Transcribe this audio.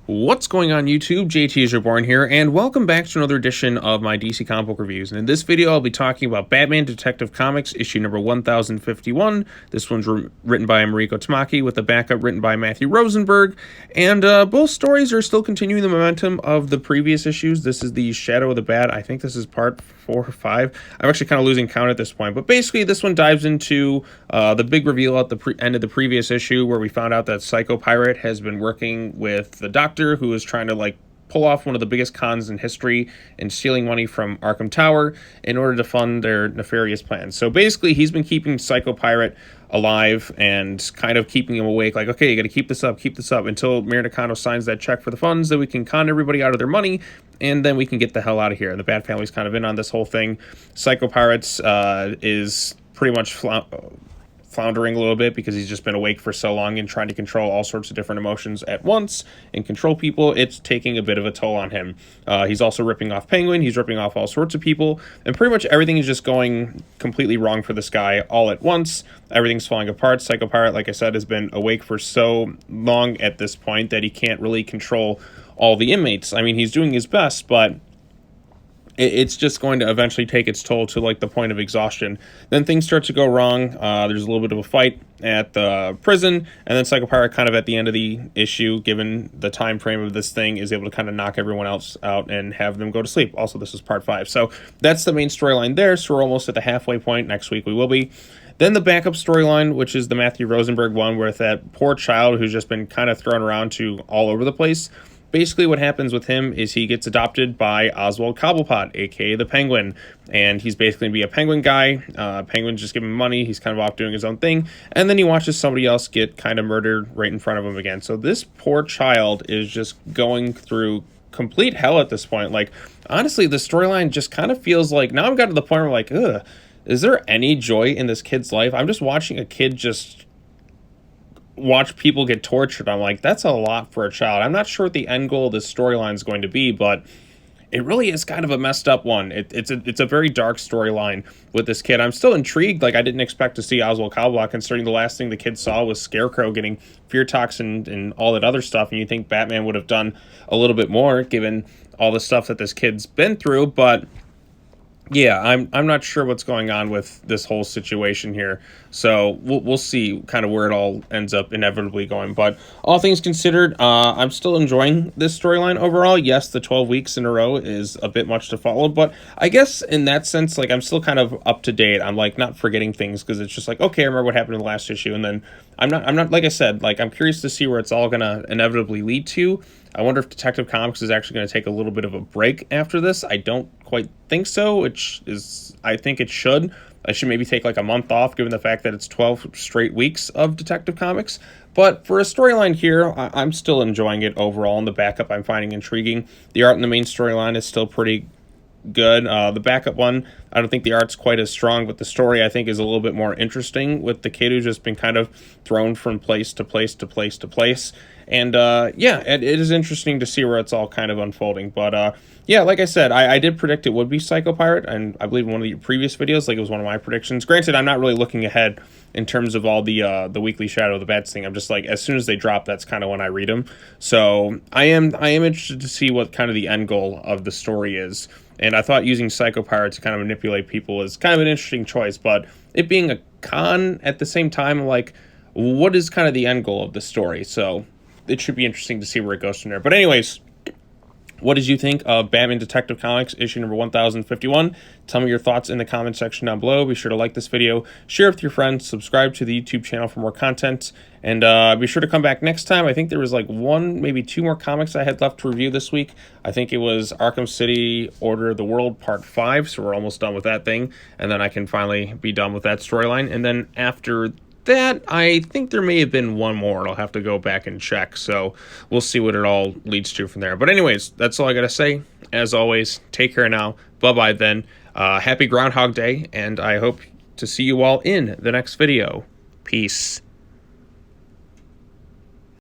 What's going on YouTube? JT is Reborn here, and welcome back to another edition of my DC comic book reviews. And in this video, I'll be talking about Batman Detective Comics, issue number 1051. This one's written by Mariko Tamaki, with a backup written by Matthew Rosenberg. And both stories are still continuing the momentum of the previous issues. This is the Shadow of the Bat. I think this is part 4 or 5. I'm actually kind of losing count at this point. But basically, this one dives into the big reveal at the end of the previous issue, where we found out that Psycho Pirate has been working with the Doctor, who is trying to pull off one of the biggest cons in history and stealing money from Arkham Tower in order to fund their nefarious plans. So basically, he's been keeping Psycho Pirate alive and kind of keeping him awake, like, okay, you got to keep this up until Mayor Nakano signs that check for the funds, that we can con everybody out of their money, and then we can get the hell out of here. And the Bat Family's kind of in on this whole thing. Psycho Pirates is pretty much floundering a little bit because he's just been awake for so long and trying to control all sorts of different emotions at once and control people. It's taking a bit of a toll on him. He's also ripping off Penguin. He's ripping off all sorts of people, and pretty much everything is just going completely wrong for this guy all at once. Everything's falling apart. Psycho Pirate, like I said, has been awake for so long at this point that he can't really control all the inmates. I mean, he's doing his best, but it's just going to eventually take its toll to the point of exhaustion. Then things start to go wrong. There's a little bit of a fight at the prison, and then Psycho Pirate kind of at the end of the issue, given the time frame of this thing, is able to kind of knock everyone else out and have them go to sleep. Also, this is part 5. So that's the main storyline there. So we're almost at the halfway point. Next week we will be. Then the backup storyline, which is the Matthew Rosenberg one, with that poor child who's just been kind of thrown around to all over the place. Basically, what happens with him is he gets adopted by Oswald Cobblepot, aka the Penguin, and he's basically going to be a Penguin guy. Penguin's just giving him money. He's kind of off doing his own thing, and then he watches somebody else get kind of murdered right in front of him again. So this poor child is just going through complete hell at this point. Honestly, the storyline just kind of feels like, now I've got to the point where ugh, is there any joy in this kid's life? I'm just watching a kid just watch people get tortured. I'm like, that's a lot for a child. I'm not sure what the end goal of this storyline is going to be, but it really is kind of a messed up one. It's a very dark storyline with this kid. I'm still intrigued. I didn't expect to see Oswald Cobblepot, considering the last thing the kid saw was Scarecrow getting fear toxin and all that other stuff, and you think Batman would have done a little bit more given all the stuff that this kid's been through. But yeah, I'm not sure what's going on with this whole situation here. So we'll see kind of where it all ends up inevitably going. But all things considered, I'm still enjoying this storyline overall. Yes, the 12 weeks in a row is a bit much to follow, but I guess in that sense, I'm still kind of up to date. I'm not forgetting things, because it's just okay, I remember what happened in the last issue, and then I'm not like I said, I'm curious to see where it's all gonna inevitably lead to. I wonder if Detective Comics is actually going to take a little bit of a break after this. I don't quite think so, which is, I think it should. I should maybe take a month off, given the fact that it's 12 straight weeks of Detective Comics. But for a storyline here, I'm still enjoying it overall, and the backup I'm finding intriguing. The art in the main storyline is still pretty good. The backup one, I don't think the art's quite as strong, but the story, I think, is a little bit more interesting, with the kid who's just been kind of thrown from place to place to place to place. And yeah, it is interesting to see where it's all kind of unfolding. But yeah, like I said, I did predict it would be Psycho Pirate, and I believe in one of the previous videos, it was one of my predictions. Granted, I'm not really looking ahead in terms of all the weekly Shadow of the Bats thing. I'm just as soon as they drop, that's kind of when I read them. So I am interested to see what kind of the end goal of the story is. And I thought using Psycho Pirate to kind of manipulate people is kind of an interesting choice, but it being a con at the same time, what is kind of the end goal of the story? So it should be interesting to see where it goes from there. But anyways, what did you think of Batman Detective Comics issue number 1051? Tell me your thoughts in the comment section down below. Be sure to like this video, share it with your friends, subscribe to the YouTube channel for more content, and be sure to come back next time. I think there was one, maybe 2 more comics I had left to review this week. I think it was Arkham City Order of the World Part 5, so we're almost done with that thing, and then I can finally be done with that storyline. And then after that, I think there may have been one more, and I'll have to go back and check. So we'll see what it all leads to from there. But anyways, that's all I gotta say. As always, take care now. Bye-bye then. Happy Groundhog Day, and I hope to see you all in the next video. Peace.